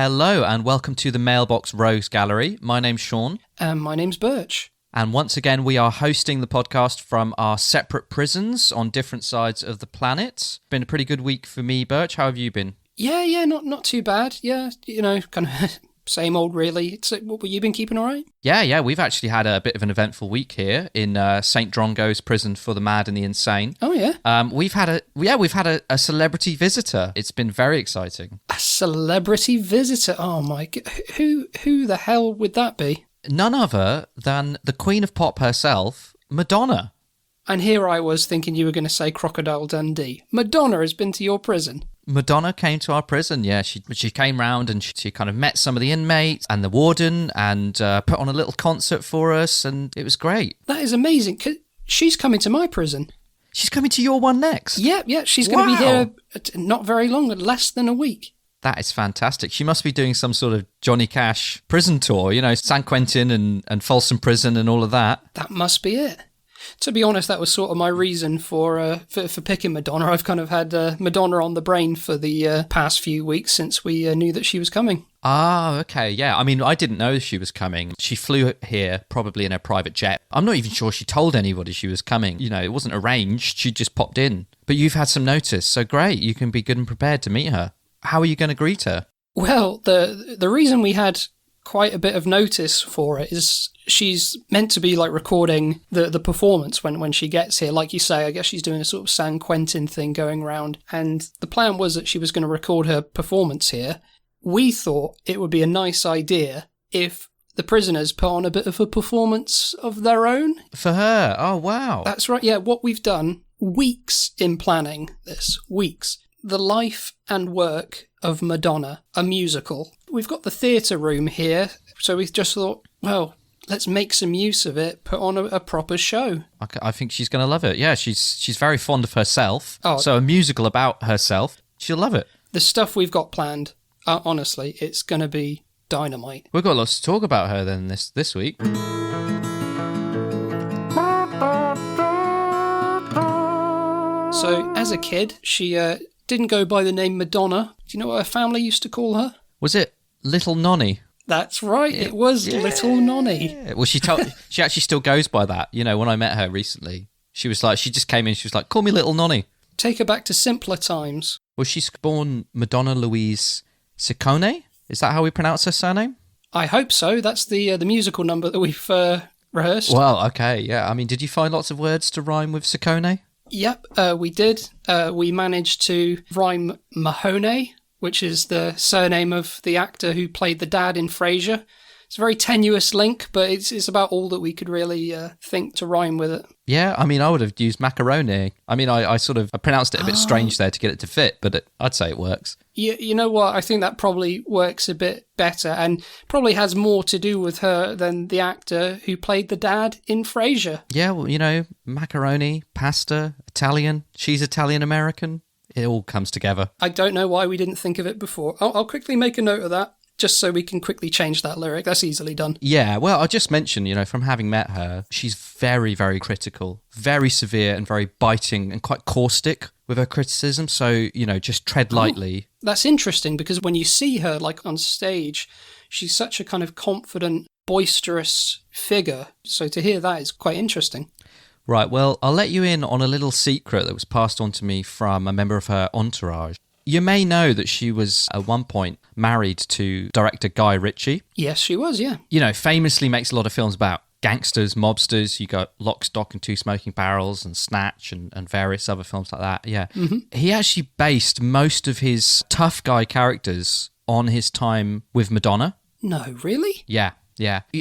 Hello and welcome to the Mailbox Rogues Gallery. My name's Sean. And my name's Burch. And once again, we are hosting the podcast from our separate prisons on different sides of the planet. Been a pretty good week for me, Burch. How have you been? Yeah, not too bad. Yeah, kind of same old, really. What, you been keeping all right? Yeah, we've actually had a bit of an eventful week here in St. Drongo's prison for the mad and the insane. Oh yeah. We've had a celebrity visitor. It's been very exciting. A celebrity visitor? Oh my God. Who the hell would that be? None other than the Queen of Pop herself, Madonna. And here I was thinking you were going to say Crocodile Dundee. Madonna has been to your prison. Madonna came to our prison, yeah. She came round and she kind of met some of the inmates and the warden and put on a little concert for us, and it was great. That is amazing. She's coming to my prison. She's coming to your one next? Yeah, she's going to be here not very long, less than a week. That is fantastic. She must be doing some sort of Johnny Cash prison tour, San Quentin and Folsom Prison and all of that. That must be it. To be honest, that was sort of my reason for picking Madonna. I've kind of had Madonna on the brain for the past few weeks since we knew that she was coming. Ah, okay, yeah. I mean, I didn't know she was coming. She flew here probably in her private jet. I'm not even sure she told anybody she was coming. It wasn't arranged. She just popped in. But you've had some notice, so great. You can be good and prepared to meet her. How are you going to greet her? Well, the reason we had quite a bit of notice for it is she's meant to be like recording the performance when she gets here. Like you say, I guess she's doing a sort of San Quentin thing going around. And the plan was that she was going to record her performance here. We thought it would be a nice idea if the prisoners put on a bit of a performance of their own. For her? Oh, wow. That's right. Yeah, what we've done, weeks in planning this, weeks. The Life and Work of Madonna, a musical. We've got the theatre room here, so we just thought, well, let's make some use of it, put on a proper show. I think she's going to love it. Yeah, she's very fond of herself, Oh, so a musical about herself, she'll love it. The stuff we've got planned, honestly, it's going to be dynamite. We've got lots to talk about her then this week. So, as a kid, she didn't go by the name Madonna. Do you know what her family used to call her? Was it Little Nonny? That's right, it was Little Nonny. Well, she actually still goes by that. When I met her recently, she just came in, she was like, call me Little Nonny. Take her back to simpler times. Was she born Madonna Louise Ciccone? Is that how we pronounce her surname? I hope so. That's the musical number that we've rehearsed. Well, okay, yeah. I mean, did you find lots of words to rhyme with Ciccone? Yep, we did. We managed to rhyme Mahoney, which is the surname of the actor who played the dad in Frasier. It's a very tenuous link, but it's about all that we could really think to rhyme with it. Yeah, I mean, I would have used macaroni. I mean, I pronounced it a bit strange there to get it to fit, but I'd say it works. You know what? I think that probably works a bit better and probably has more to do with her than the actor who played the dad in Frasier. Yeah, well, macaroni, pasta, Italian. She's Italian-American. It all comes together. I don't know why we didn't think of it before. I'll quickly make a note of that, just so we can quickly change that lyric. That's easily done. Yeah, well, I just mentioned, from having met her, she's very, very critical, very severe and very biting and quite caustic with her criticism. So, just tread lightly. That's interesting because when you see her like on stage, she's such a kind of confident, boisterous figure. So to hear that is quite interesting. Right, well, I'll let you in on a little secret that was passed on to me from a member of her entourage. You may know that she was, at one point, married to director Guy Ritchie. Yes, she was, yeah. Famously makes a lot of films about gangsters, mobsters. You got Lock, Stock and Two Smoking Barrels and Snatch and various other films like that, yeah. Mm-hmm. He actually based most of his tough guy characters on his time with Madonna. No, really? Yeah.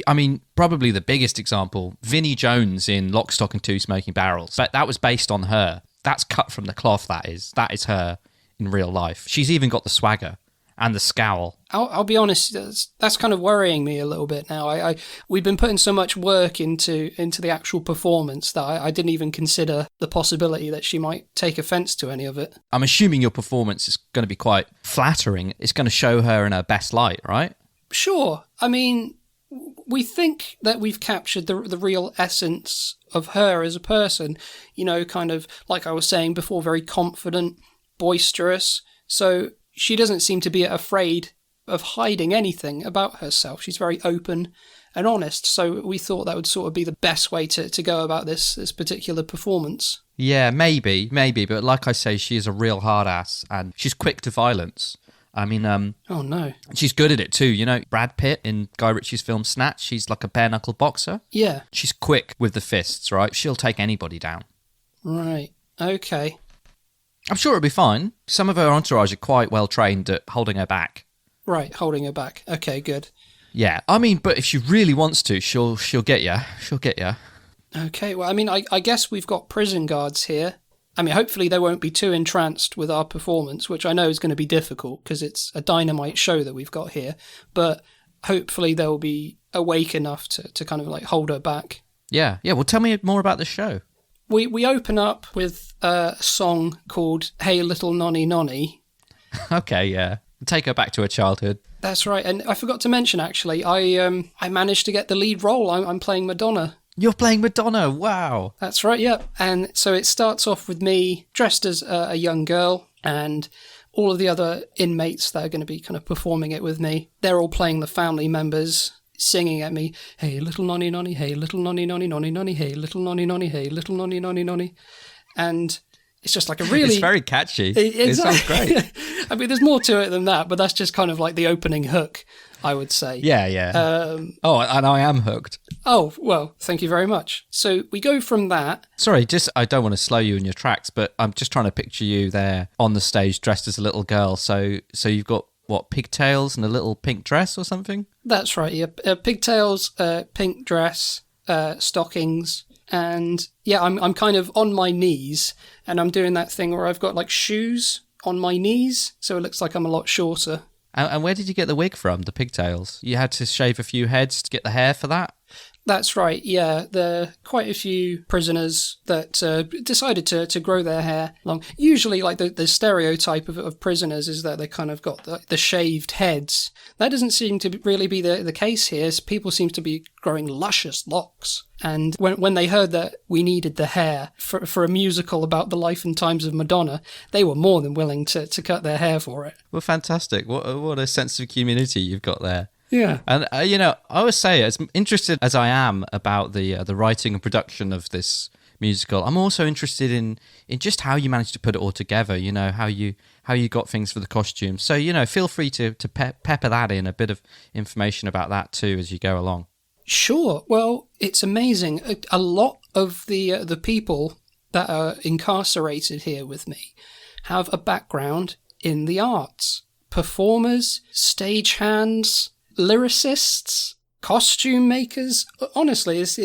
I mean, probably the biggest example, Vinnie Jones in Lock, Stock and Two Smoking Barrels. But that was based on her. That's cut from the cloth, that is. That is her in real life. She's even got the swagger and the scowl. I'll be honest, that's kind of worrying me a little bit now. We've been putting so much work into the actual performance that I didn't even consider the possibility that she might take offence to any of it. I'm assuming your performance is going to be quite flattering. It's going to show her in her best light, right? Sure. I mean, we think that we've captured the real essence of her as a person, kind of, like I was saying before, very confident, boisterous. So she doesn't seem to be afraid of hiding anything about herself. She's very open and honest. So we thought that would sort of be the best way to go about this particular performance. Yeah, maybe. But like I say, she is a real hard ass, and she's quick to violence. I mean, oh no, she's good at it too. You know, Brad Pitt in Guy Ritchie's film Snatch, she's like a bare knuckle boxer. Yeah. She's quick with the fists, right? She'll take anybody down. Right. Okay. I'm sure it'll be fine. Some of her entourage are quite well trained at holding her back. Right, holding her back. Okay, good. Yeah, I mean, but if she really wants to, she'll get you. She'll get you. Okay, well, I mean, I guess we've got prison guards here. I mean, hopefully they won't be too entranced with our performance, which I know is going to be difficult because it's a dynamite show that we've got here. But hopefully they'll be awake enough to kind of like hold her back. Yeah. Well, tell me more about the show. We open up with a song called Hey Little Nonny Nonny. Okay, yeah. Take her back to her childhood. That's right. And I forgot to mention, actually, I managed to get the lead role. I'm playing Madonna. You're playing Madonna, wow. That's right, yeah. And so it starts off with me dressed as a young girl, and all of the other inmates that are going to be kind of performing it with me, they're all playing the family members, singing at me, hey little nonny nonny, hey little nonny nonny nonny nonny, hey little nonny nonny, hey little nonny nonny nonny. And it's just like a really... It's very catchy. It sounds great. I mean, there's more to it than that, but that's just kind of like the opening hook, I would say. Yeah. Oh, and I am hooked. Oh, well, thank you very much. So we go from that. Sorry, I don't want to slow you in your tracks, but I'm just trying to picture you there on the stage dressed as a little girl. So you've got, what, pigtails and a little pink dress or something? That's right, yeah. Pigtails, pink dress, stockings, and yeah, I'm kind of on my knees, and I'm doing that thing where I've got like shoes on my knees, so it looks like I'm a lot shorter. And where did you get the wig from, the pigtails? You had to shave a few heads to get the hair for that? That's right, yeah. There are quite a few prisoners that decided to grow their hair long. Usually, like the stereotype of prisoners is that they kind of got the shaved heads. That doesn't seem to really be the case here. People seem to be growing luscious locks. And when they heard that we needed the hair for a musical about the life and times of Madonna, they were more than willing to cut their hair for it. Well, fantastic. What a sense of community you've got there. Yeah. And, I always say, as interested as I am about the writing and production of this musical, I'm also interested in just how you managed to put it all together, how you got things for the costumes. So, feel free to pepper that in, a bit of information about that too as you go along. Sure. Well, it's amazing. A lot of the people that are incarcerated here with me have a background in the arts. Performers, stagehands, lyricists, costume makers. Honestly, it's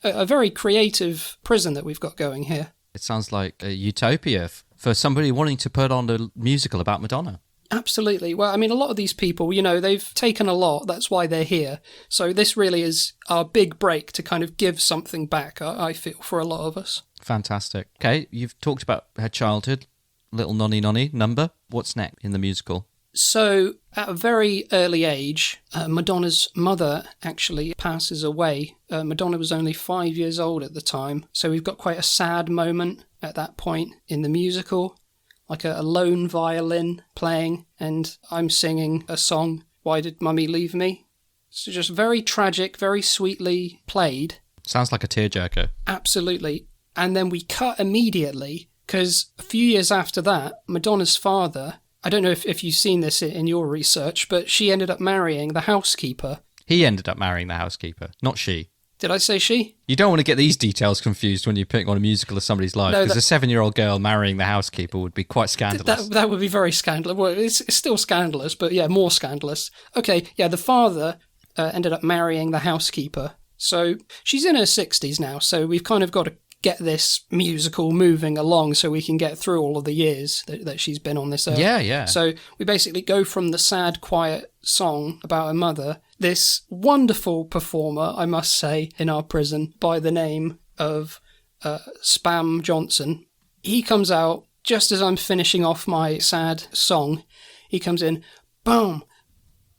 a very creative prison that we've got going here. It sounds like a utopia for somebody wanting to put on a musical about Madonna. Absolutely. Well, I mean, a lot of these people, they've taken a lot. That's why they're here. So this really is our big break to kind of give something back, I feel, for a lot of us. Fantastic. Okay, you've talked about her childhood, little nonny nonny number. What's next in the musical? So, at a very early age, Madonna's mother actually passes away. Madonna was only 5 years old at the time, so we've got quite a sad moment at that point in the musical, like a lone violin playing, and I'm singing a song, Why Did Mummy Leave Me? So just very tragic, very sweetly played. Sounds like a tearjerker. Absolutely. And then we cut immediately, because a few years after that, Madonna's father... I don't know if you've seen this in your research, but she ended up marrying the housekeeper. He ended up marrying the housekeeper, not she. Did I say she? You don't want to get these details confused when you're putting on a musical of somebody's life, because a 7-year-old girl marrying the housekeeper would be quite scandalous. That would be very scandalous. Well, it's still scandalous, but yeah, more scandalous. Okay, yeah, the father ended up marrying the housekeeper. So she's in her 60s now, so we've kind of got to get this musical moving along so we can get through all of the years that she's been on this earth. Yeah. So we basically go from the sad, quiet song about her mother, this wonderful performer, I must say, in our prison by the name of Spam Johnson. He comes out just as I'm finishing off my sad song. He comes in, boom,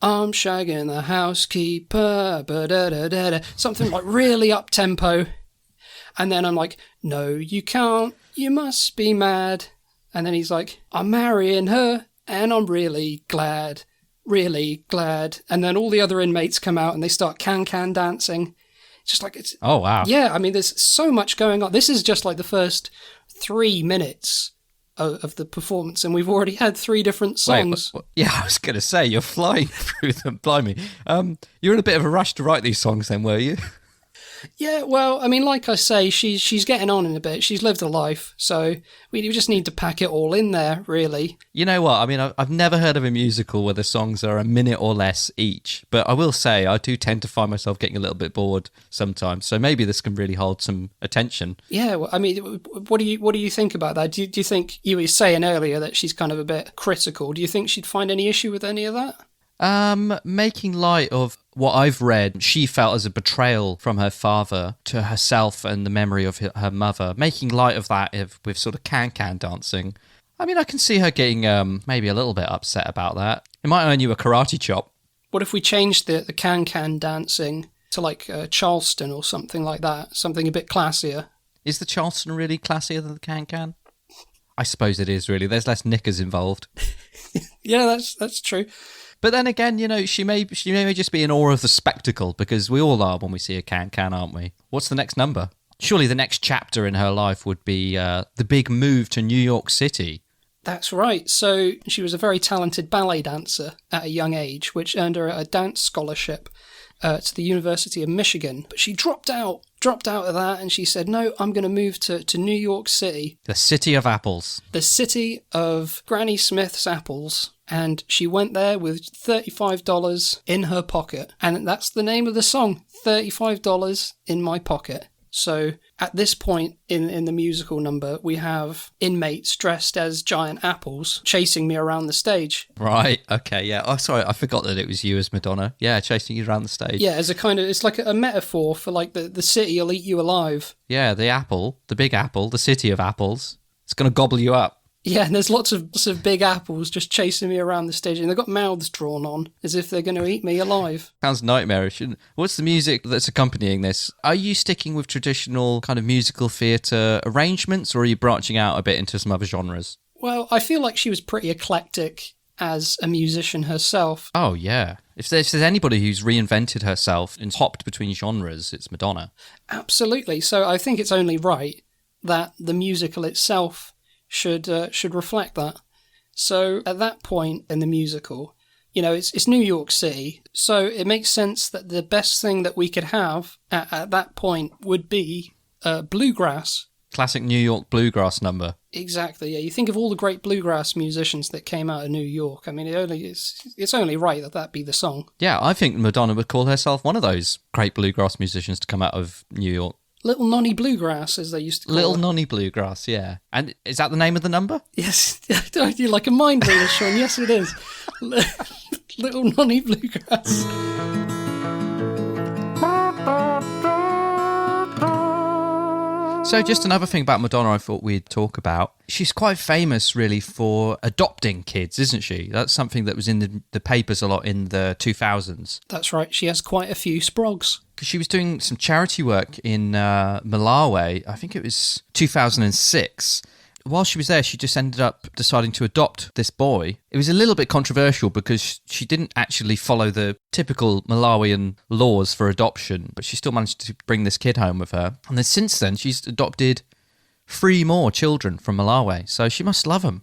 I'm shagging the housekeeper, ba-da-da-da-da, something like really up-tempo. And then I'm like, no, you can't. You must be mad. And then he's like, I'm marrying her, and I'm really glad. really glad. And then all the other inmates come out and they start can dancing. Just like it's... Oh, wow. Yeah, I mean, there's so much going on. This is just like the first 3 minutes of the performance, and we've already had 3 different songs. Wait, yeah, I was going to say, you're flying through them, blimey. You're in a bit of a rush to write these songs then, were you? Yeah, well, I mean, like I say, she's getting on in a bit. She's lived a life, so we just need to pack it all in there, really. You know what? I mean, I've never heard of a musical where the songs are a minute or less each, but I will say I do tend to find myself getting a little bit bored sometimes, so maybe this can really hold some attention. Yeah, well, I mean, what do you think about that? Do you think, you were saying earlier that she's kind of a bit critical, do you think she'd find any issue with any of that? Making light of what I've read, she felt as a betrayal from her father to herself and the memory of her mother. Making light of that with sort of can dancing. I mean, I can see her getting maybe a little bit upset about that. It might earn you a karate chop. What if we changed the can dancing to like Charleston or something like that? Something a bit classier. Is the Charleston really classier than the can? I suppose it is, really. There's less knickers involved. Yeah, that's true. But then again, you know, she may just be in awe of the spectacle, because we all are when we see a can, aren't we? What's the next number? Surely the next chapter in her life would be the big move to New York City. That's right. So she was a very talented ballet dancer at a young age, which earned her a dance scholarship to the University of Michigan. But she dropped out of that, and she said, no, I'm going to move to New York City. The city of apples. The city of Granny Smith's apples. And she went there with $35 in her pocket. And that's the name of the song, $35 in my pocket. So at this point in the musical number, we have inmates dressed as giant apples chasing me around the stage. Right, okay, yeah. Oh, sorry, I forgot that it was you as Madonna. Yeah, chasing you around the stage. Yeah, as a kind of, it's like a metaphor for like the city will eat you alive. Yeah, the apple, the big apple, the city of apples. It's going to gobble you up. Yeah, and there's lots of big apples just chasing me around the stage, and they've got mouths drawn on, as if they're going to eat me alive. Sounds nightmarish. What's the music that's accompanying this? Are you sticking with traditional kind of musical theatre arrangements, or are you branching out a bit into some other genres? Well, I feel like she was pretty eclectic as a musician herself. Oh, yeah. If there's anybody who's reinvented herself and hopped between genres, it's Madonna. Absolutely. So I think it's only right that the musical itself should reflect that. So at that point in the musical, you know, it's New York City, so it makes sense that the best thing that we could have at that point would be bluegrass. Classic New York bluegrass number. Exactly, yeah. You think of all the great bluegrass musicians that came out of New York. I mean, it's only right that be the song. Yeah, I think Madonna would call herself one of those great bluegrass musicians to come out of New York. Little Nonny Bluegrass, as they used to call Little her. Nonny Bluegrass, yeah. And is that the name of the number? Yes. You're like a mind reader, Sean. Yes, it is. Little Nonny Bluegrass. So just another thing about Madonna I thought we'd talk about. She's quite famous, really, for adopting kids, isn't she? That's something that was in the papers a lot in the 2000s. That's right. She has quite a few sprogs. Because she was doing some charity work in Malawi, I think it was 2006. While she was there, she just ended up deciding to adopt this boy. It was a little bit controversial because she didn't actually follow the typical Malawian laws for adoption, but she still managed to bring this kid home with her. And then since then, she's adopted 3 more children from Malawi, so she must love them.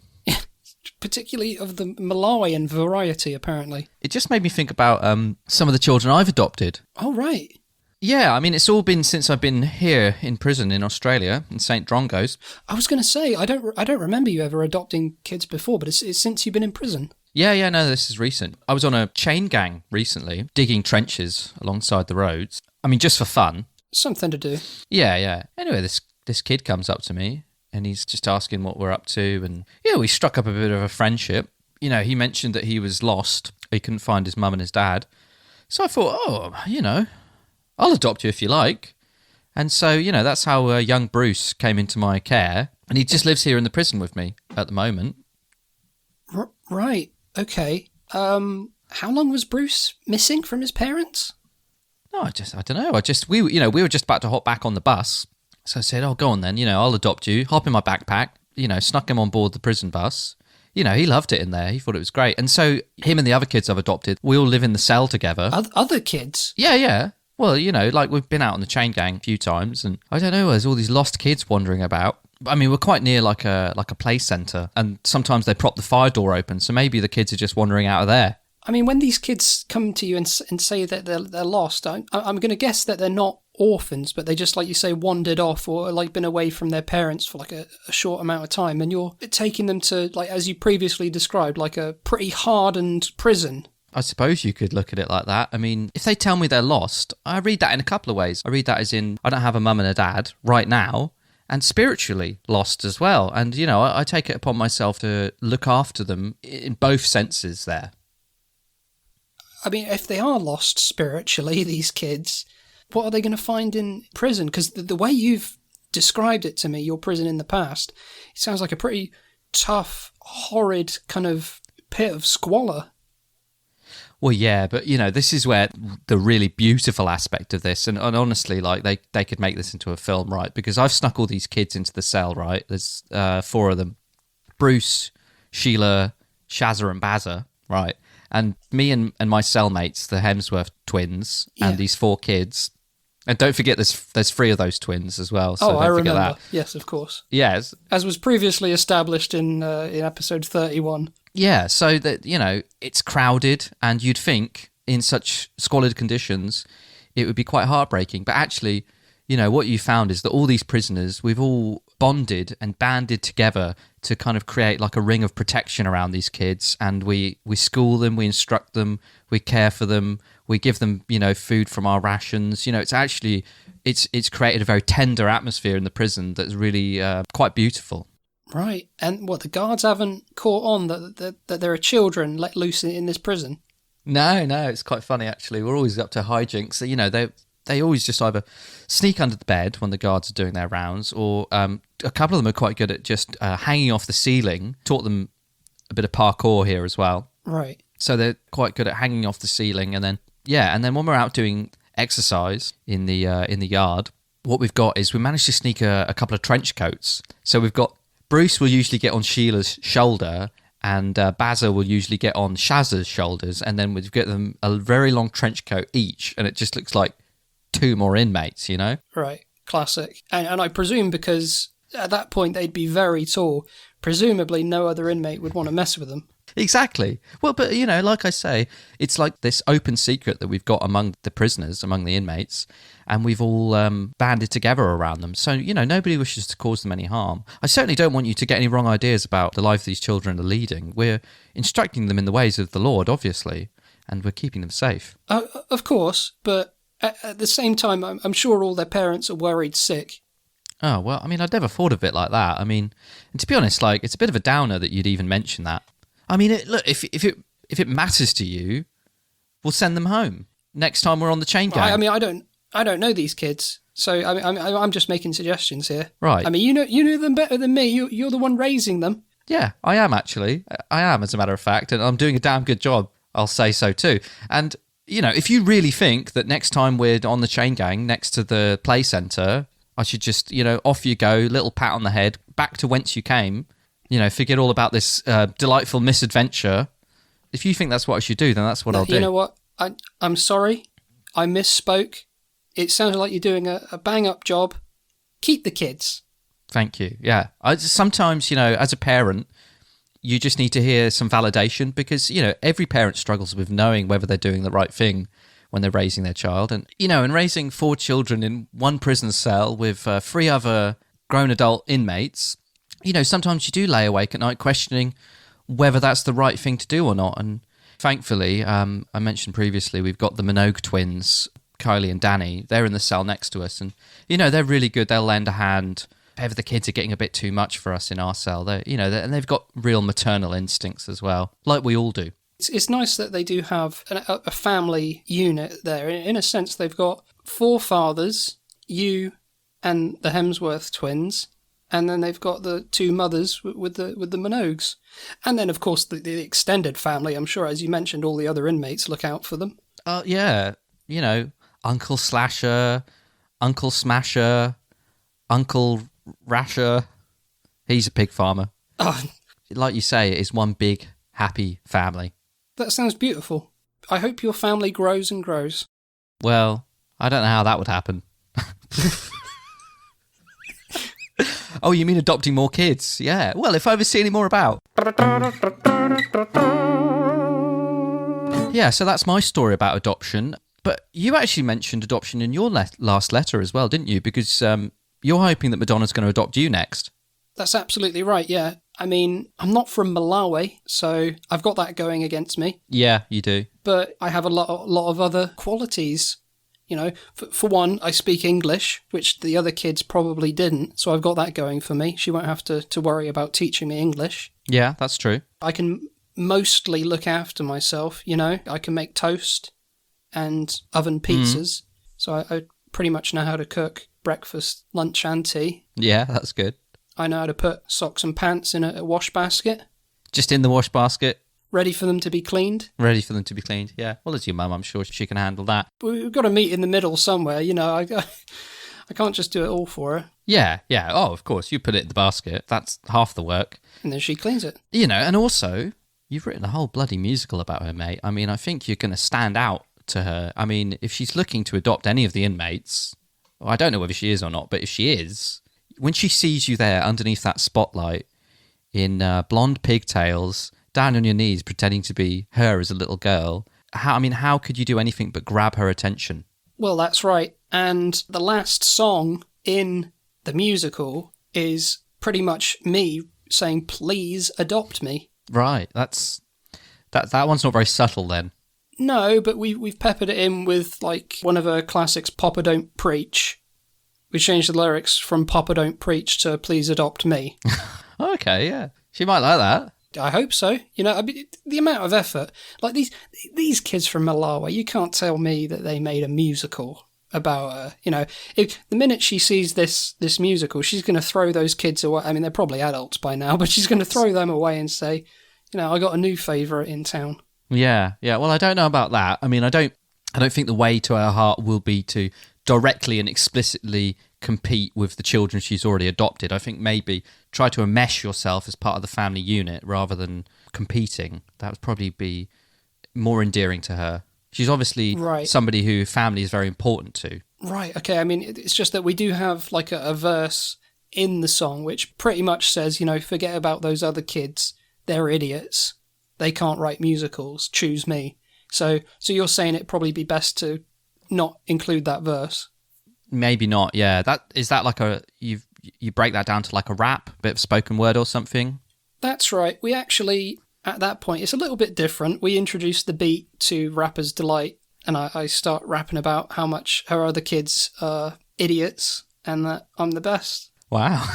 Particularly of the Malawian variety, apparently. It just made me think about some of the children I've adopted. Oh, right. Yeah, I mean, it's all been since I've been here in prison in Australia, in St. Drongos. I was going to say, I don't remember you ever adopting kids before, but it's since you've been in prison. Yeah, no, this is recent. I was on a chain gang recently, digging trenches alongside the roads. I mean, just for fun. Something to do. Yeah. Anyway, this kid comes up to me, and he's just asking what we're up to, and yeah, we struck up a bit of a friendship. You know, he mentioned that he was lost. He couldn't find his mum and his dad. So I thought, I'll adopt you if you like. And so, that's how young Bruce came into my care. And he just lives here in the prison with me at the moment. Right. Okay. How long was Bruce missing from his parents? No, I don't know. We were just about to hop back on the bus. So I said, oh, go on then. I'll adopt you. Hop in my backpack. Snuck him on board the prison bus. he loved it in there. He thought it was great. And so him and the other kids I've adopted, we all live in the cell together. Other kids? Yeah. Well, like we've been out on the chain gang a few times, and I don't know, there's all these lost kids wandering about. I mean, we're quite near like a play centre, and sometimes they prop the fire door open, so maybe the kids are just wandering out of there. I mean, when these kids come to you and say that they're lost, I'm going to guess that they're not orphans, but they just, like you say, wandered off or like been away from their parents for like a short amount of time, and you're taking them to, like, as you previously described, like a pretty hardened prison. I suppose you could look at it like that. I mean, if they tell me they're lost, I read that in a couple of ways. I read that as in, I don't have a mum and a dad right now, and spiritually lost as well. And, I take it upon myself to look after them in both senses there. I mean, if they are lost spiritually, these kids, what are they going to find in prison? Because the way you've described it to me, your prison in the past, it sounds like a pretty tough, horrid kind of pit of squalor. Well, yeah, but, this is where the really beautiful aspect of this, and honestly, like, they could make this into a film, right? Because I've snuck all these kids into the cell, right? There's 4 of them. Bruce, Sheila, Shazza and Bazza, right? And me and my cellmates, the Hemsworth twins, and these 4 kids. And don't forget there's 3 of those twins as well, so I don't forget remember. that. Yes, of course. Yes. As was previously established in episode 31. Yeah, so that, it's crowded, and you'd think in such squalid conditions it would be quite heartbreaking. But actually, what you found is that all these prisoners, we've all bonded and banded together to kind of create like a ring of protection around these kids, and we school them, we instruct them, we care for them, we give them, food from our rations. It's actually, it's created a very tender atmosphere in the prison that's really quite beautiful. Right, and what, the guards haven't caught on that there are children let loose in this prison? No, it's quite funny actually. We're always up to hijinks. So, they always just either sneak under the bed when the guards are doing their rounds, or a couple of them are quite good at just hanging off the ceiling. Taught them a bit of parkour here as well. Right. So they're quite good at hanging off the ceiling, and then when we're out doing exercise in the yard, what we've got is we managed to sneak a couple of trench coats. So we've got Bruce will usually get on Sheila's shoulder, and Bazza will usually get on Shazza's shoulders, and then we've got them a very long trench coat each, and it just looks like 2 more inmates, Right, classic. And I presume because at that point they'd be very tall, presumably no other inmate would want to mess with them. Exactly. Well, but, like I say, it's like this open secret that we've got among the prisoners, among the inmates, and we've all banded together around them. So, nobody wishes to cause them any harm. I certainly don't want you to get any wrong ideas about the life these children are leading. We're instructing them in the ways of the Lord, obviously, and we're keeping them safe. Of course, but at the same time, I'm sure all their parents are worried sick. Oh, well, I mean, I'd never thought of it like that. I mean, and to be honest, like, it's a bit of a downer that you'd even mention that. I mean, look, if it matters to you, we'll send them home next time we're on the chain gang. I mean, I don't know these kids, so I'm just making suggestions here. Right. I mean, you know them better than me. You're the one raising them. Yeah, I am actually. I am, as a matter of fact, and I'm doing a damn good job. I'll say so too. And if you really think that next time we're on the chain gang next to the play centre, I should just off you go, little pat on the head, back to whence you came. Forget all about this delightful misadventure. If you think that's what I should do, then that's what I'll do. You know what? I'm sorry. I misspoke. It sounded like you're doing a bang-up job. Keep the kids. Thank you. Yeah. Sometimes, as a parent, you just need to hear some validation because, every parent struggles with knowing whether they're doing the right thing when they're raising their child. And, and raising 4 children in one prison cell with 3 other grown adult inmates, sometimes you do lay awake at night questioning whether that's the right thing to do or not. And thankfully, I mentioned previously, we've got the Minogue twins, Kylie and Danny. They're in the cell next to us. And, they're really good. They'll lend a hand. If ever the kids are getting a bit too much for us in our cell, and they've got real maternal instincts as well, like we all do. It's nice that they do have a family unit there. In a sense, they've got 4 fathers, you and the Hemsworth twins, and then they've got the 2 mothers with the Minogues. And then, of course, the extended family. I'm sure, as you mentioned, all the other inmates look out for them. Yeah. Uncle Slasher, Uncle Smasher, Uncle Rasher. He's a pig farmer. Oh, like you say, it is one big, happy family. That sounds beautiful. I hope your family grows and grows. Well, I don't know how that would happen. Oh, you mean adopting more kids? Yeah. Well, if I ever see any more about. Yeah, so that's my story about adoption. But you actually mentioned adoption in your last letter as well, didn't you? Because you're hoping that Madonna's going to adopt you next. That's absolutely right, yeah. I mean, I'm not from Malawi, so I've got that going against me. Yeah, you do. But I have a lot of other qualities. You know, for one, I speak English, which the other kids probably didn't, so I've got that going for me. She won't have to worry about teaching me English. Yeah, that's true. I can mostly look after myself, you know. I can make toast and oven pizzas, so I pretty much know how to cook breakfast, lunch and tea. Yeah, that's good. I know how to put socks and pants in a wash basket. Just in the wash basket? Ready for them to be cleaned. Ready for them to be cleaned, yeah. Well, as your mum, I'm sure she can handle that. But we've got to meet in the middle somewhere, you know. I can't just do it all for her. Yeah. Oh, of course, you put it in the basket. That's half the work. And then she cleans it. You know, and also, you've written a whole bloody musical about her, mate. I mean, I think you're going to stand out to her. I mean, if she's looking to adopt any of the inmates, well, I don't know whether she is or not, but if she is, when she sees you there underneath that spotlight in blonde pigtails, down on your knees pretending to be her as a little girl, how could you do anything but grab her attention? Well, that's right. And the last song in the musical is pretty much me saying, please adopt me. Right, that one's not very subtle then. No, but we've peppered it in with like one of her classics, Papa Don't Preach. We changed the lyrics from Papa Don't Preach to Please Adopt Me. Okay, yeah. She might like that. I hope so. You know, I mean, the amount of effort. Like these kids from Malawi, you can't tell me that they made a musical about her. You know, if the minute she sees this musical, she's going to throw those kids away. I mean, they're probably adults by now, but she's going to throw them away and say, you know, I got a new favourite in town. Yeah. Well, I don't know about that. I mean, I don't think the way to her heart will be to directly and explicitly compete with the children she's already adopted. I think maybe try to enmesh yourself as part of the family unit rather than competing. That would probably be more endearing to her. She's obviously somebody who family is very important to. Right, okay. I mean, it's just that we do have like a verse in the song which pretty much says, you know, forget about those other kids. They're idiots. They can't write musicals. Choose me. So you're saying it'd probably be best to not include that verse? Maybe not, yeah. Is that like you break that down to like a rap, a bit of spoken word or something? That's right. We actually, at that point, it's a little bit different. We introduced the beat to Rapper's Delight, and I start rapping about how much her other kids are idiots and that I'm the best. Wow.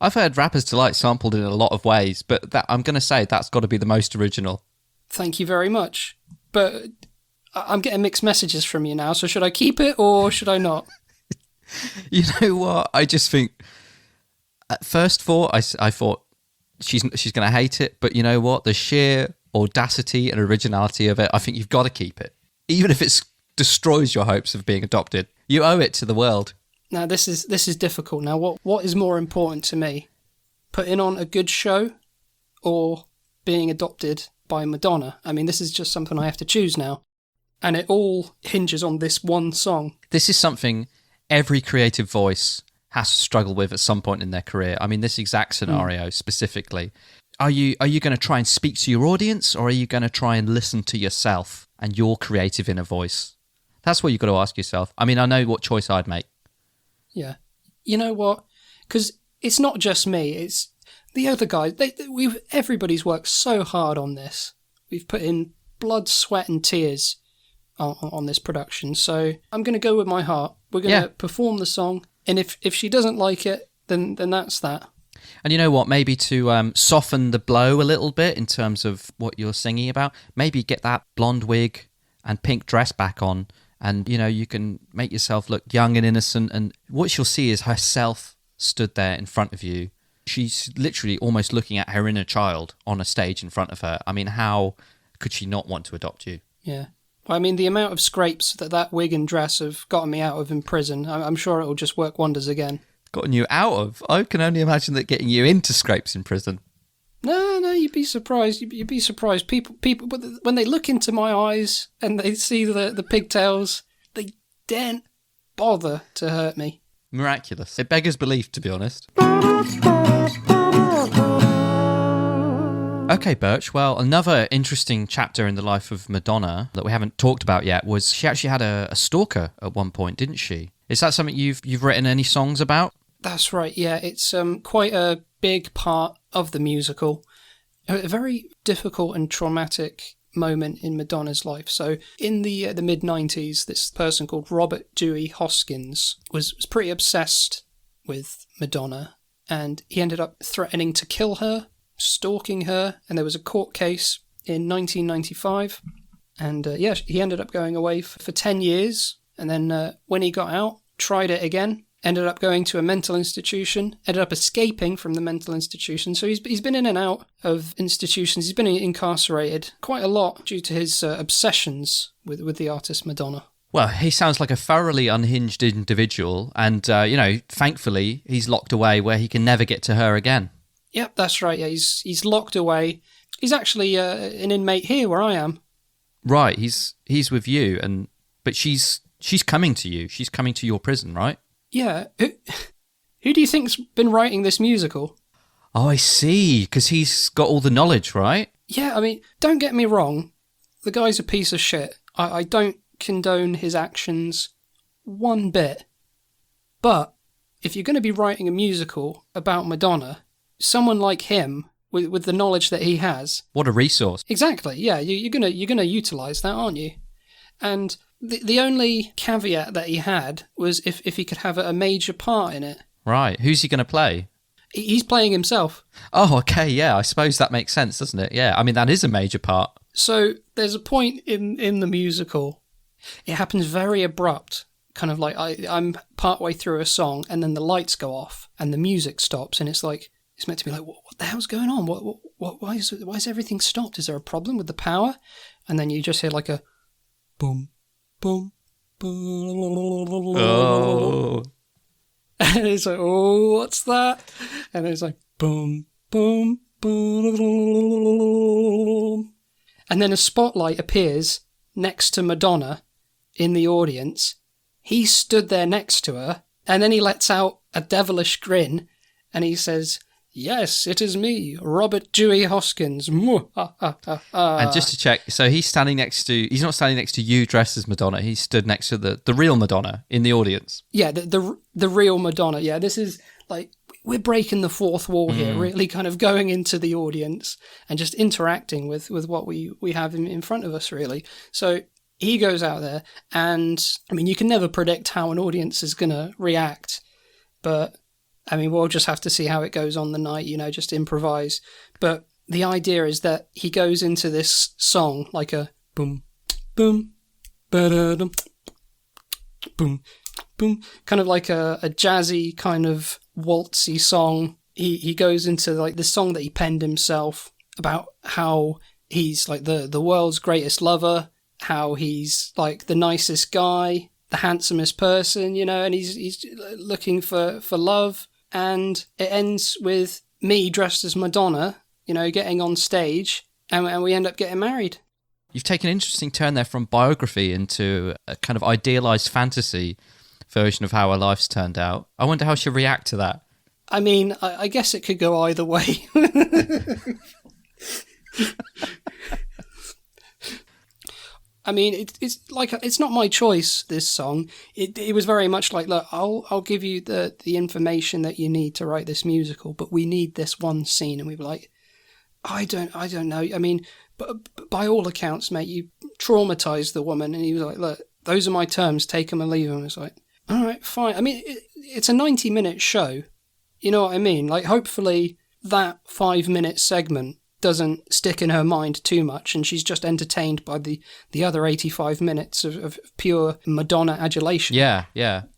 I've heard Rapper's Delight sampled in a lot of ways, but I'm going to say that's got to be the most original. Thank you very much. But I'm getting mixed messages from you now, so should I keep it or should I not? You know what? I just think at first thought, I thought she's going to hate it, but you know what? The sheer audacity and originality of it, I think you've got to keep it, even if it destroys your hopes of being adopted. You owe it to the world. Now this is difficult. Now what is more important to me, putting on a good show, or being adopted by Madonna? I mean, this is just something I have to choose now, and it all hinges on this one song. This is something every creative voice has to struggle with at some point in their career. I mean, this exact scenario specifically. Are you going to try and speak to your audience, or are you going to try and listen to yourself and your creative inner voice? That's what you've got to ask yourself. I mean, I know what choice I'd make. Yeah. You know what? Because it's not just me. It's the other guys. Everybody's worked so hard on this. We've put in blood, sweat and tears on this production. So I'm going to go with my heart. We're going to perform the song. And if she doesn't like it, then that's that. And you know what? Maybe to soften the blow a little bit in terms of what you're singing about, maybe get that blonde wig and pink dress back on. And, you know, you can make yourself look young and innocent. And what she'll see is herself stood there in front of you. She's literally almost looking at her inner child on a stage in front of her. I mean, how could she not want to adopt you? Yeah. I mean, the amount of scrapes that wig and dress have gotten me out of in prison, I'm sure it'll just work wonders again. Gotten you out of? I can only imagine that getting you into scrapes in prison. No, you'd be surprised. You'd be surprised. People, when they look into my eyes and they see the pigtails, they daren't bother to hurt me. Miraculous. It beggars belief, to be honest. Okay, Burch. Well, another interesting chapter in the life of Madonna that we haven't talked about yet was she actually had a stalker at one point, didn't she? Is that something you've written any songs about? That's right, yeah. It's quite a big part of the musical. A very difficult and traumatic moment in Madonna's life. So in the mid-90s, this person called Robert Dewey Hoskins was pretty obsessed with Madonna, and he ended up threatening to kill her, stalking her, and there was a court case in 1995. And he ended up going away for 10 years, and then when he got out, tried it again, ended up going to a mental institution, ended up escaping from the mental institution. So he's been in and out of institutions. He's been incarcerated quite a lot due to his obsessions with the artist Madonna. Well, he sounds like a thoroughly unhinged individual, and, thankfully, he's locked away where he can never get to her again. Yep, that's right. Yeah, he's locked away. He's actually an inmate here where I am. Right, he's with you, but she's coming to you. She's coming to your prison, right? Yeah. Who do you think's been writing this musical? Oh, I see, because he's got all the knowledge, right? Yeah, I mean, don't get me wrong. The guy's a piece of shit. I don't condone his actions one bit. But if you're going to be writing a musical about Madonna, someone like him, with the knowledge that he has... What a resource. Exactly, yeah. You're gonna utilise that, aren't you? And the only caveat that he had was if he could have a major part in it. Right. Who's he going to play? He's playing himself. Oh, okay, yeah. I suppose that makes sense, doesn't it? Yeah, I mean, that is a major part. So there's a point in the musical. It happens very abrupt. Kind of like I'm partway through a song and then the lights go off and the music stops and it's like... It's meant to be like, what the hell's going on? Why is everything stopped? Is there a problem with the power? And then you just hear like a boom, boom, boom. Oh. And it's like, oh, what's that? And it's like boom, boom, boom. And then a spotlight appears next to Madonna in the audience. He stood there next to her, and then he lets out a devilish grin, and he says... Yes, it is me, Robert Dewey Hoskins. And just to check, so he's not standing next to you dressed as Madonna, he stood next to the real Madonna in the audience. Yeah, the real Madonna. Yeah, this is like, we're breaking the fourth wall here, really kind of going into the audience and just interacting with what we have in front of us, really. So he goes out there, and I mean, you can never predict how an audience is going to react, but... I mean, we'll just have to see how it goes on the night, just improvise. But the idea is that he goes into this song like a boom, boom, ba-da-dum, boom, boom, kind of like a jazzy kind of waltzy song. He goes into like the song that he penned himself about how he's like the world's greatest lover, how he's like the nicest guy, the handsomest person, and he's looking for love. And it ends with me dressed as Madonna, getting on stage, and we end up getting married. You've taken an interesting turn there from biography into a kind of idealised fantasy version of how her life's turned out. I wonder how she'll react to that. I mean, I guess it could go either way. I mean, it's not my choice, this song. It was very much like, look, I'll give you the information that you need to write this musical, but we need this one scene. And we were like, I don't know. I mean, but by all accounts, mate, you traumatized the woman. And he was like, look, those are my terms, take them or leave them. It's like, all right, fine. I mean, it's a 90-minute show. You know what I mean? Like, hopefully that 5-minute segment doesn't stick in her mind too much, and she's just entertained by the other 85 minutes of pure Madonna adulation. Yeah.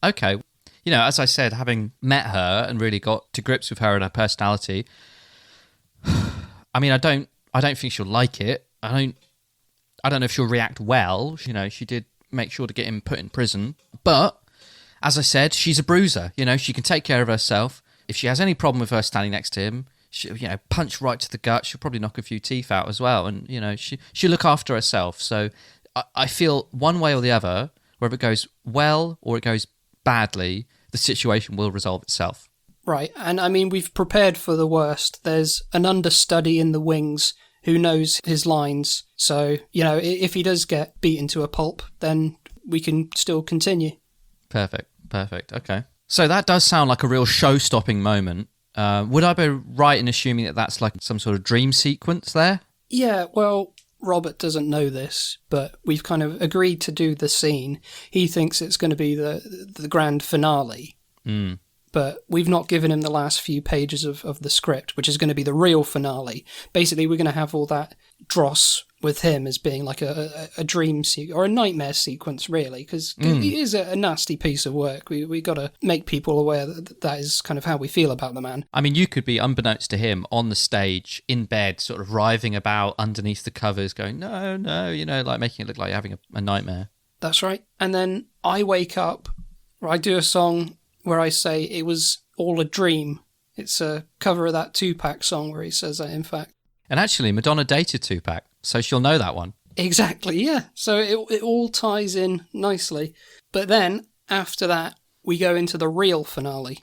Okay. As I said, having met her and really got to grips with her and her personality, I mean, I don't think she'll like it. I don't know if she'll react well. She did make sure to get him put in prison, but as I said, she's a bruiser. She can take care of herself. If she has any problem with her standing next to him, punch right to the gut. She'll probably knock a few teeth out as well. And, she'll look after herself. So I feel one way or the other, whether it goes well or it goes badly, the situation will resolve itself. Right. And I mean, we've prepared for the worst. There's an understudy in the wings who knows his lines. So, if he does get beaten to a pulp, then we can still continue. Perfect. Okay. So that does sound like a real show-stopping moment. Would I be right in assuming that that's like some sort of dream sequence there? Yeah, well, Robert doesn't know this, but we've kind of agreed to do the scene. He thinks it's going to be the grand finale. Mm. But we've not given him the last few pages of the script, which is going to be the real finale. Basically, we're going to have all that dross with him as being like a dream or a nightmare sequence, really, because it is a nasty piece of work. We got to make people aware that is kind of how we feel about the man. I mean, you could be, unbeknownst to him, on the stage, in bed, sort of writhing about underneath the covers, going, no, like making it look like you're having a nightmare. That's right. And then I wake up, or I do a song where I say it was all a dream. It's a cover of that Tupac song where he says that, in fact. And actually, Madonna dated Tupac, so she'll know that one. Exactly, yeah. So it all ties in nicely. But then, after that, we go into the real finale.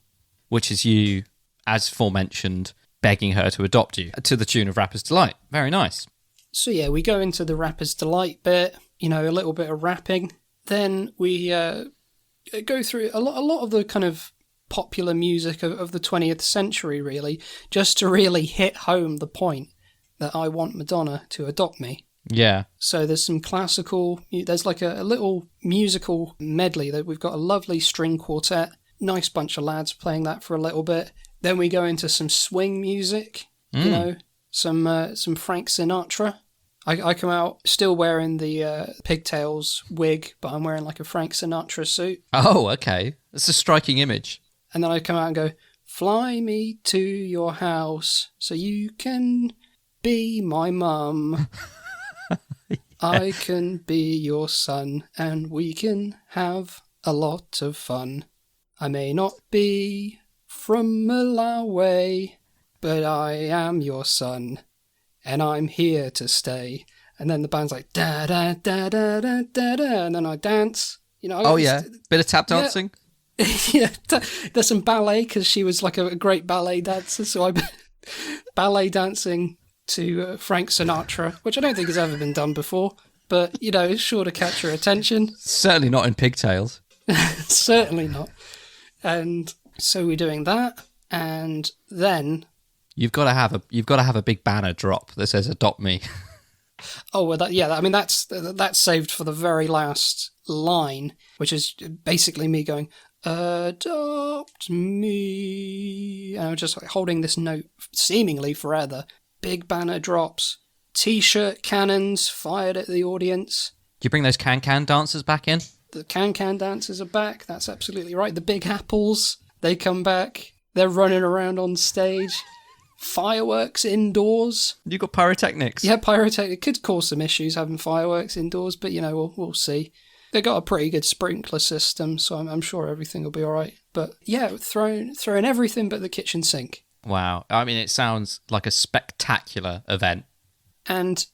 Which is you, as aforementioned, begging her to adopt you, to the tune of Rapper's Delight. Very nice. So yeah, we go into the Rapper's Delight bit, a little bit of rapping. Then we go through a lot of the kind of popular music of the 20th century, really, just to really hit home the point that I want Madonna to adopt me. Yeah. So there's some classical, there's like a little musical medley that we've got a lovely string quartet, nice bunch of lads playing that for a little bit. Then we go into some swing music, some Frank Sinatra. I come out still wearing the pigtails wig, but I'm wearing like a Frank Sinatra suit. Oh, okay. That's a striking image. And then I come out and go, fly me to your house so you can be my mum. Yeah. I can be your son and we can have a lot of fun. I may not be from Malawi, but I am your son and I'm here to stay. And then the band's like, da da da da da da da, and then I dance. Bit of tap dancing. Yeah, there's some ballet because she was like a great ballet dancer. So I ballet dancing to Frank Sinatra, which I don't think has ever been done before, but it's sure to catch her attention. Certainly not in pigtails. Certainly not. And so we're doing that, and then you've got to have a big banner drop that says "Adopt Me." Oh, well, that's saved for the very last line, which is basically me going, adopt me. And I'm just like holding this note seemingly forever. Big banner drops, T-shirt cannons fired at the audience. Do you bring those can-can dancers back in? The can-can dancers are back, that's absolutely right. The Big Apples, they come back. They're running around on stage. Fireworks indoors. You got pyrotechnics. Yeah, pyrotechnics. It could cause some issues having fireworks indoors, but we'll see. They got a pretty good sprinkler system, so I'm sure everything will be all right. But yeah, throwing everything but the kitchen sink. Wow. I mean, it sounds like a spectacular event. And,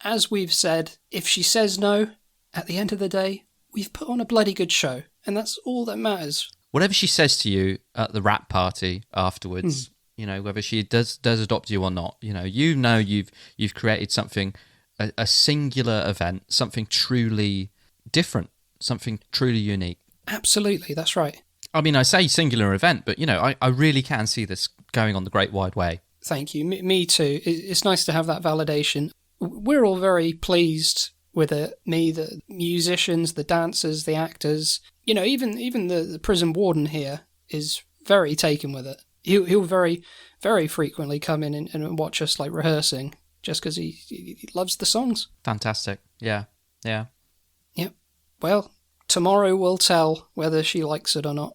as we've said, if she says no, at the end of the day, we've put on a bloody good show. And that's all that matters. Whatever she says to you at the rap party afterwards, whether she does adopt you or not, you've created something, a singular event, something truly different, something truly unique. Absolutely, that's right. I mean, I say singular event, but, I really can see this going on the Great Wide Way. Thank you. Me too. It's nice to have that validation. We're all very pleased with it. Me, the musicians, the dancers, the actors. Even the prison warden here is very taken with it. He'll very, very frequently come in and watch us like rehearsing just because he loves the songs. Fantastic. Yeah. Yep. Well, tomorrow will tell whether she likes it or not.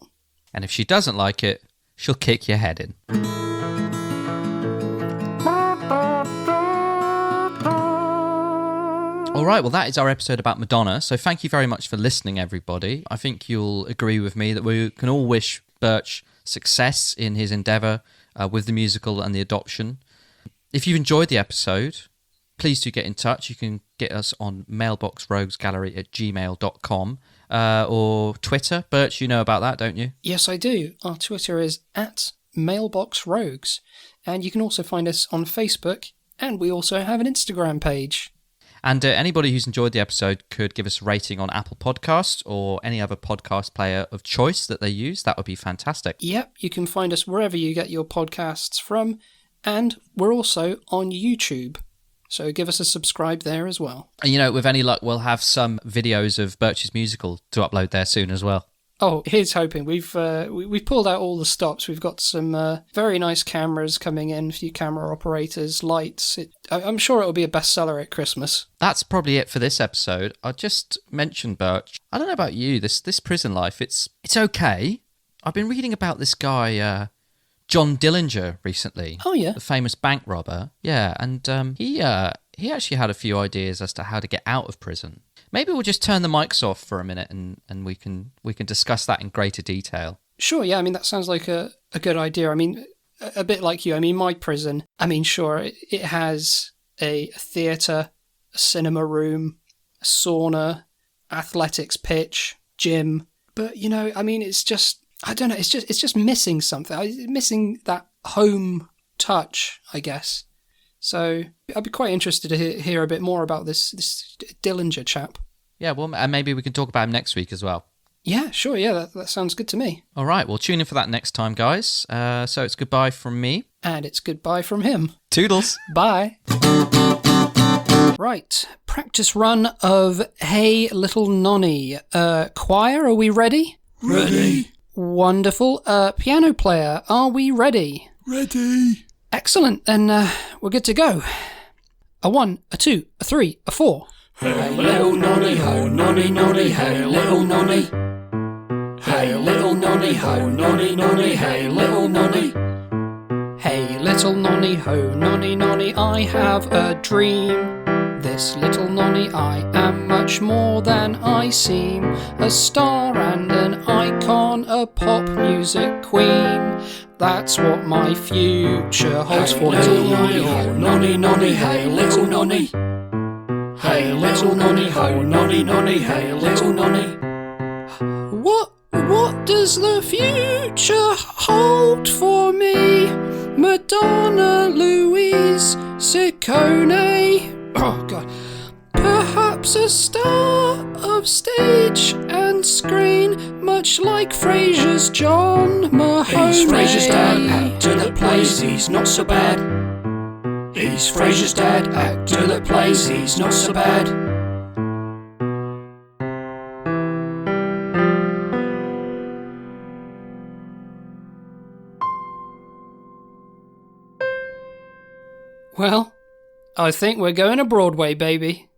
And if she doesn't like it, she'll kick your head in. All right, well, that is our episode about Madonna. So thank you very much for listening, everybody. I think you'll agree with me that we can all wish Burch success in his endeavour with the musical and the adoption. If you've enjoyed the episode, please do get in touch. You can get us on mailboxroguesgallery@gmail.com or Twitter. Burch, you know about that, don't you? Yes, I do. Our Twitter is @mailboxrogues. And you can also find us on Facebook, and we also have an Instagram page. And anybody who's enjoyed the episode could give us a rating on Apple Podcasts or any other podcast player of choice that they use. That would be fantastic. Yep, you can find us wherever you get your podcasts from, and we're also on YouTube. So give us a subscribe there as well. And with any luck, we'll have some videos of Burch's musical to upload there soon as well. Oh, here's hoping. We've pulled out all the stops. We've got some very nice cameras coming in, a few camera operators, lights. I'm sure it'll be a bestseller at Christmas. That's probably it for this episode. I just mentioned Burch. I don't know about you. This prison life, it's okay. I've been reading about this guy, John Dillinger, recently. Oh yeah, the famous bank robber. Yeah, and he actually had a few ideas as to how to get out of prison. Maybe we'll just turn the mics off for a minute and we can discuss that in greater detail. Sure, yeah. I mean, that sounds like a good idea. I mean, a bit like you. I mean, my prison, sure, it has a theatre, a cinema room, a sauna, athletics pitch, gym. But, it's just, I don't know, it's just missing something. Missing that home touch, I guess. So I'd be quite interested to hear a bit more about this Dillinger chap. Yeah, well, and maybe we can talk about him next week as well. Yeah, sure, yeah, that sounds good to me. All right, well, tune in for that next time, guys. So it's goodbye from me. And it's goodbye from him. Toodles. Bye. Right, practice run of Hey Little Nonny. Choir, are we ready? Ready. Wonderful. Piano player, are we ready? Ready. Excellent, then we're good to go. A 1, a 2, a 3, a 4. Hey little nonny ho, nonny nonny, hey little nonny. Hey little nonny ho, nonny nonny, hey little nonny. Hey little nonny ho, nonny nonny, I have a dream. This little nonny, I am much more than I seem. A star and an icon, a pop music queen. That's what my future holds for me. Little nonny ho, nonny nonny, hey little nonny. Hey little nonny ho, nonny nonny, hey little nonny. What does the future hold for me? Madonna, Louise, Ciccone. Oh God. Perhaps a star of stage and screen, much like Frasier's John Mahoney. He's Frasier's dad, actor that plays, he's not so bad. He's Frasier's dad, actor that plays, he's not so bad. Well, I think we're going to Broadway, baby.